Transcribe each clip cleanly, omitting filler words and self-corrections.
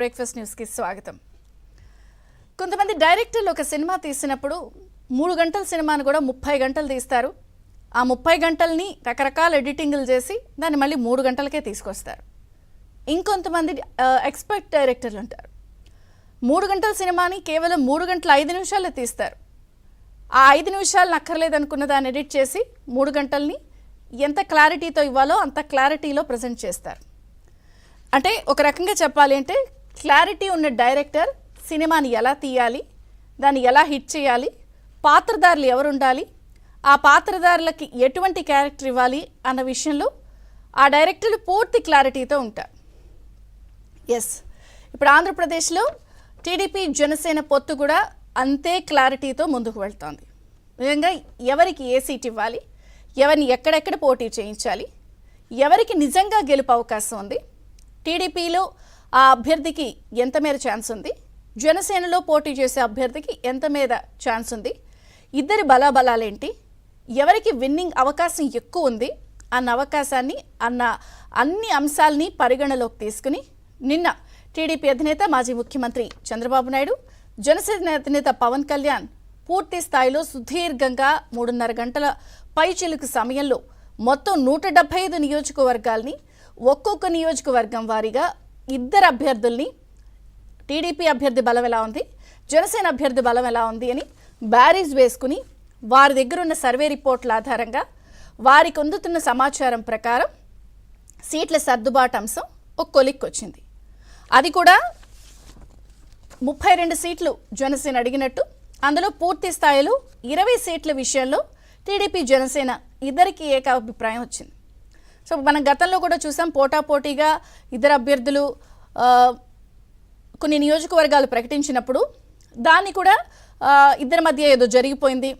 Breakfast న్యూస్కి స్వాగతం. కొంతమంది డైరెక్టర్లు ఒక సినిమా తీసినప్పుడు 3 గంటల సినిమాను కూడా 30 గంటలు తీస్తారు. ఆ 30 గంటల్ని రకరకాల ఎడిటింగ్లు చేసి దాన్ని మళ్ళీ 3 గంటలకే తీసుకొస్తారు. ఇంకొంతమంది ఎక్స్పర్ట్ డైరెక్టర్లు ఉంటారు. 3 గంటల సినిమాని కేవలం 3 గంటల 5 నిమిషాలే తీస్తారు. ఆ 5 నిమిషాలు నక్కర్లేదనుకున్న దాన్ని ఎడిట్ చేసి 3 గంటల్ని ఎంత క్లారిటీతో ఇవ్వాలో అంత క్లారిటీలో ప్రజెంట్ చేస్తారు. అంటే ఒక రకంగా చెప్పాలి అంటే క్లారిటీ ఉన్న డైరెక్టర్ సినిమాని ఎలా తీయాలి, దాన్ని ఎలా హిట్ చేయాలి, పాత్రధారులు ఎవరు ఉండాలి, ఆ పాత్రధారులకి ఎటువంటి క్యారెక్టర్ ఇవ్వాలి అన్న విషయంలో ఆ డైరెక్టర్లు పూర్తి క్లారిటీతో ఉంటారు. ఇప్పుడు ఆంధ్రప్రదేశ్లో టీడీపీ జనసేన పొత్తు కూడా అంతే క్లారిటీతో ముందుకు వెళ్తోంది. నిజంగా ఎవరికి ఏ సీట్ ఇవ్వాలి, ఎవరిని ఎక్కడెక్కడ పోటీ చేయించాలి, ఎవరికి నిజంగా గెలుపు అవకాశం ఉంది, టీడీపీలో ఆ అభ్యర్థికి ఎంత మేర ఛాన్స్ ఉంది, జనసేనలో పోటీ చేసే అభ్యర్థికి ఎంత మేర ఛాన్స్ ఉంది, ఇద్దరి బలాబలాలేంటి, ఎవరికి విన్నింగ్ అవకాశం ఎక్కువ ఉంది అన్న అన్ని అంశాలని పరిగణలోకి తీసుకుని నిన్న టీడీపీ అధినేత మాజీ ముఖ్యమంత్రి చంద్రబాబు నాయుడు, జనసేన అధినేత పవన్ కళ్యాణ్ పూర్తి స్థాయిలో సుదీర్ఘంగా 3.5 గంటల పైచిలుకు సమయంలో మొత్తం 175 నియోజకవర్గాల్ని ఒక్కొక్క నియోజకవర్గం వారీగా ఇద్దరు అభ్యర్థుల్ని టీడీపీ అభ్యర్థి బలం ఎలా ఉంది, జనసేన అభ్యర్థి బలం ఎలా ఉంది అని బ్యారీజ్ వేసుకుని వారి దగ్గర ఉన్న సర్వే రిపోర్ట్ల ఆధారంగా వారికి అందుతున్న సమాచారం ప్రకారం సీట్ల సర్దుబాటు అంశం ఒక కొలిక్కి వచ్చింది. అది కూడా 32 సీట్లు జనసేన అడిగినట్టు, అందులో పూర్తి స్థాయిలో 20 సీట్ల విషయంలో టీడీపీ జనసేన ఇద్దరికి ఏకాభిప్రాయం వచ్చింది. సో మనం గతంలో కూడా చూసాం, పోటాపోటీగా ఇద్దరు అభ్యర్థులు కొన్ని నియోజకవర్గాలు ప్రకటించినప్పుడు దాన్ని కూడా ఇద్దరి మధ్య ఏదో జరిగిపోయింది,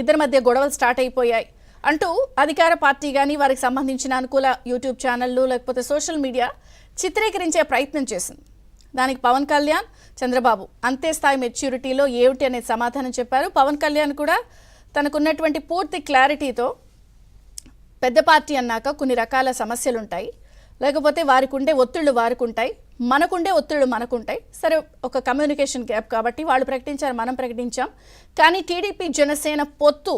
ఇద్దరి మధ్య గొడవలు స్టార్ట్ అయిపోయాయి అంటూ అధికార పార్టీ కానీ వారికి సంబంధించిన అనుకూల యూట్యూబ్ ఛానళ్ళు లేకపోతే సోషల్ మీడియా చిత్రీకరించే ప్రయత్నం చేసింది. దానికి పవన్ కళ్యాణ్, చంద్రబాబు అంతే స్థాయి మెచ్యూరిటీలో ఏమిటి అనేది సమాధానం చెప్పారు. పవన్ కళ్యాణ్ కూడా తనకున్నటువంటి పూర్తి క్లారిటీతో పెద్ద పార్టీ అన్నాక కొన్ని రకాల సమస్యలు ఉంటాయి, లేకపోతే వారికి ఉండే ఒత్తిళ్లు వారికి ఉంటాయి, మనకుండే ఒత్తిళ్లు మనకుంటాయి. సరే, ఒక కమ్యూనికేషన్ గ్యాప్ కాబట్టి వాళ్ళు ప్రకటించారు, మనం ప్రకటించాం. కానీ టీడీపీ జనసేన పొత్తు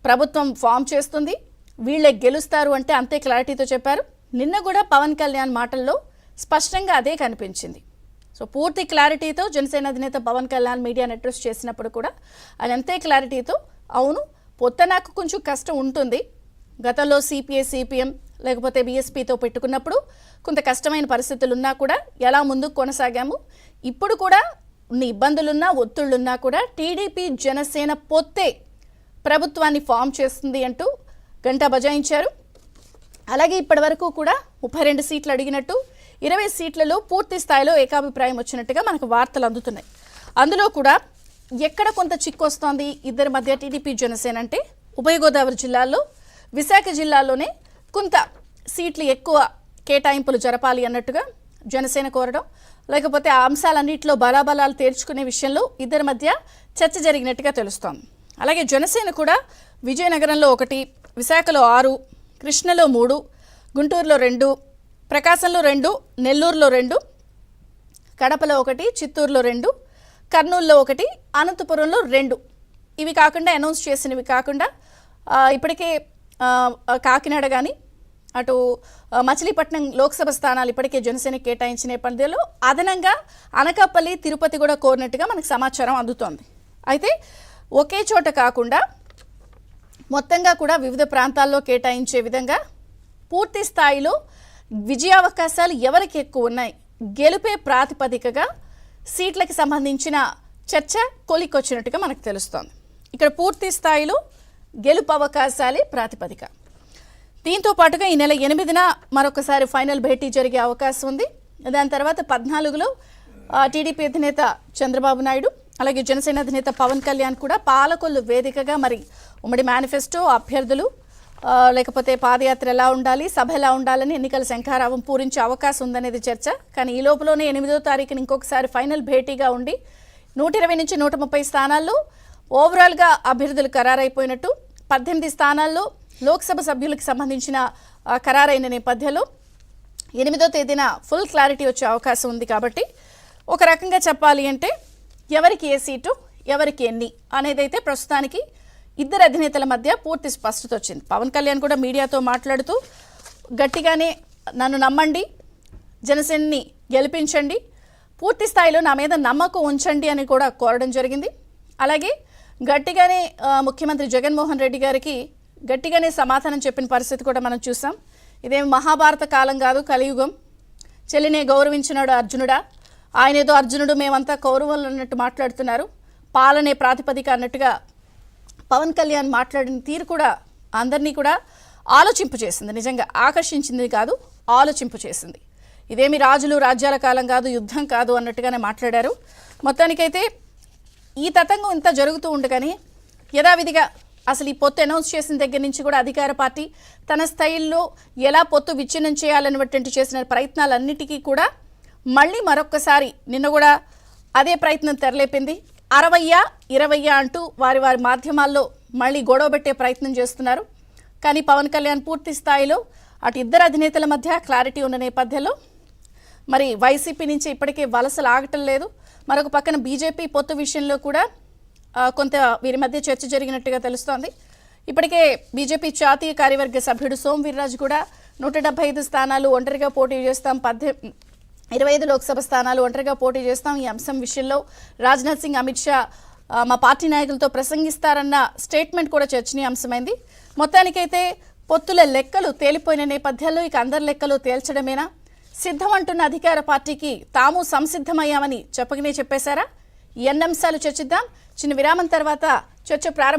ప్రభుత్వం ఫామ్ చేస్తుంది, వీళ్ళే గెలుస్తారు అంటే అంతే క్లారిటీతో చెప్పారు. నిన్న కూడా పవన్ కళ్యాణ్ మాటల్లో స్పష్టంగా అదే కనిపించింది. సో పూర్తి క్లారిటీతో జనసేన అధినేత పవన్ కళ్యాణ్ మీడియాను అడ్రస్ చేసినప్పుడు కూడా అది అంతే క్లారిటీతో అవును పొత్తు నాకు కొంచెం కష్టం ఉంటుంది, గతంలో సిపిఐ సిపిఎం లేకపోతే బీఎస్పీతో పెట్టుకున్నప్పుడు కొంత కష్టమైన పరిస్థితులు ఉన్నా కూడా ఎలా ముందుకు కొనసాగాము, ఇప్పుడు కూడా ఉన్న ఇబ్బందులున్నా ఒత్తిళ్లున్నా కూడా టీడీపీ జనసేన పొత్తే ప్రభుత్వాన్ని ఫామ్ చేస్తుంది అంటూ గంటా బజాయించారు. అలాగే ఇప్పటి వరకు కూడా 32 సీట్లు అడిగినట్టు 20 సీట్లలో పూర్తి స్థాయిలో ఏకాభిప్రాయం వచ్చినట్టుగా మనకు వార్తలు అందుతున్నాయి. అందులో కూడా ఎక్కడ కొంత చిక్కు వస్తోంది ఇద్దరి మధ్య టీడీపీ జనసేన అంటే ఉభయ గోదావరి జిల్లాల్లో, విశాఖ జిల్లాలోనే కొంత సీట్లు ఎక్కువ కేటాయింపులు జరపాలి అన్నట్టుగా జనసేన కోరడం, లేకపోతే ఆ అంశాలన్నింటిలో బలాబలాలు తేల్చుకునే విషయంలో ఇద్దరి మధ్య చర్చ జరిగినట్టుగా తెలుస్తోంది. అలాగే జనసేన కూడా విజయనగరంలో 1, విశాఖలో 6, కృష్ణలో 3, గుంటూరులో 2, ప్రకాశంలో 2, నెల్లూరులో 2, కడపలో 1, చిత్తూరులో 2, కర్నూలులో 1, అనంతపురంలో 2. ఇవి కాకుండా అనౌన్స్ చేసినవి కాకుండా ఇప్పటికే కాకినాడ కానీ అటు మచిలీపట్నం లోక్సభ స్థానాలు ఇప్పటికే జనసేన కేటాయించిన నేపథ్యంలో అదనంగా అనకాపల్లి, తిరుపతి కూడా కోరినట్టుగా మనకు సమాచారం అందుతోంది. అయితే ఒకే చోట కాకుండా మొత్తంగా కూడా వివిధ ప్రాంతాల్లో కేటాయించే విధంగా పూర్తి స్థాయిలో విజయావకాశాలు ఎవరికి ఎక్కువ ఉన్నాయి, గెలుపే ప్రాతిపదికగా సీట్లకి సంబంధించిన చర్చ కొలికొచ్చినట్టుగా మనకు తెలుస్తోంది. ఇక్కడ పూర్తి స్థాయిలో గెలుపు అవకాశాలే ప్రాతిపదిక. దీంతో పాటుగా ఈ నెల 8న మరొకసారి ఫైనల్ భేటీ జరిగే అవకాశం ఉంది. దాని తర్వాత 14లో టీడీపీ అధినేత చంద్రబాబు నాయుడు, అలాగే జనసేన అధినేత పవన్ కళ్యాణ్ కూడా పాలకొల్లు వేదికగా మరి ఉమ్మడి మేనిఫెస్టో, అభ్యర్థులు లేకపోతే పాదయాత్ర ఎలా ఉండాలి, సభ ఎలా ఉండాలని ఎన్నికల శంఖారావం పూరించే అవకాశం ఉందనేది చర్చ. కానీ ఈ లోపలనే 8వ తారీఖున ఇంకొకసారి ఫైనల్ భేటీగా ఉండి 120 నుంచి 130 స్థానాల్లో ఓవరాల్గా అభ్యర్థులు ఖరారైపోయినట్టు, 18 స్థానాల్లో లోక్సభ సభ్యులకు సంబంధించిన ఖరారైన నేపథ్యంలో 8వ తేదీన ఫుల్ క్లారిటీ వచ్చే అవకాశం ఉంది. కాబట్టి ఒక రకంగా చెప్పాలి అంటే ఎవరికి ఏ సీటు ఎవరికి ఎన్ని అనేది అయితే ప్రస్తుతానికి ఇద్దరు అధినేతల మధ్య పూర్తి స్పష్టత వచ్చింది. పవన్ కళ్యాణ్ కూడా మీడియాతో మాట్లాడుతూ గట్టిగానే నన్ను నమ్మండి, జనసేనని గెలిపించండి, పూర్తి స్థాయిలో నా మీద నమ్మకం ఉంచండి అని కూడా కోరడం జరిగింది. అలాగే గట్టిగానే ముఖ్యమంత్రి జగన్మోహన్ రెడ్డి గారికి గట్టిగానే సమాధానం చెప్పిన పరిస్థితి కూడా మనం చూసాం. ఇదేం మహాభారత కాలం కాదు, కలియుగం. చెల్లినే గౌరవించినాడు అర్జునుడా, ఆయన ఏదో అర్జునుడు మేమంతా కౌరవులు అన్నట్టు మాట్లాడుతున్నారు, పాలనే ప్రాతిపదిక అన్నట్టుగా పవన్ కళ్యాణ్ మాట్లాడిన తీరు కూడా అందరినీ కూడా ఆలోచింపు చేసింది. నిజంగా ఆకర్షించింది కాదు, ఆలోచింపు చేసింది. ఇదేమి రాజులు రాజ్యాల కాలం కాదు, యుద్ధం కాదు అన్నట్టుగానే మాట్లాడారు. మొత్తానికైతే ఈ తతంగం ఇంత జరుగుతూ ఉండగానే యథావిధిగా అసలు ఈ పొత్తు అనౌన్స్ చేసిన దగ్గర నుంచి కూడా అధికార పార్టీ తన స్థాయిల్లో ఎలా పొత్తు విచ్ఛిన్నం చేయాలన్నటువంటి చేసిన ప్రయత్నాలన్నిటికీ కూడా మళ్ళీ మరొక్కసారి నిన్న కూడా అదే ప్రయత్నం తెరలేపింది. 60-20 అంటూ వారి మాధ్యమాల్లో మళ్ళీ గొడవ పెట్టే ప్రయత్నం చేస్తున్నారు. కానీ పవన్ కళ్యాణ్ పూర్తి స్థాయిలో అటు ఇద్దరు అధినేతల మధ్య క్లారిటీ ఉన్న నేపథ్యంలో మరి వైసీపీ నుంచి ఇప్పటికే వలసలు ఆగటం లేదు. మరొక పక్కన బీజేపీ పొత్తు విషయంలో కూడా కొంత వీరి మధ్య చర్చ జరిగినట్టుగా తెలుస్తోంది. ఇప్పటికే బీజేపీ జాతీయ కార్యవర్గ సభ్యుడు సోమ్ వీర్రాజు కూడా 175 స్థానాలు ఒంటరిగా పోటీ చేస్తాం, 25 లోక్సభ స్థానాలు ఒంటరిగా పోటీ చేస్తాం, ఈ అంశం విషయంలో రాజ్నాథ్ సింగ్, అమిత్ షా మా పార్టీ నాయకులతో ప్రసంగిస్తారన్న స్టేట్మెంట్ కూడా చర్చనీయాంశమైంది. మొత్తానికైతే పొత్తుల లెక్కలు తేలిపోయిన నేపథ్యంలో ఇక అందరి లెక్కలు తేల్చడమేనా? సిద్ధం అంటున్న అధికార పార్టీకి తాము సంసిద్ధమయ్యామని చెప్పగానే చెప్పేశారా? ఈ అన్ని అంశాలు చర్చిద్దాం. చిన్న విరామం తర్వాత చర్చ ప్రారంభం.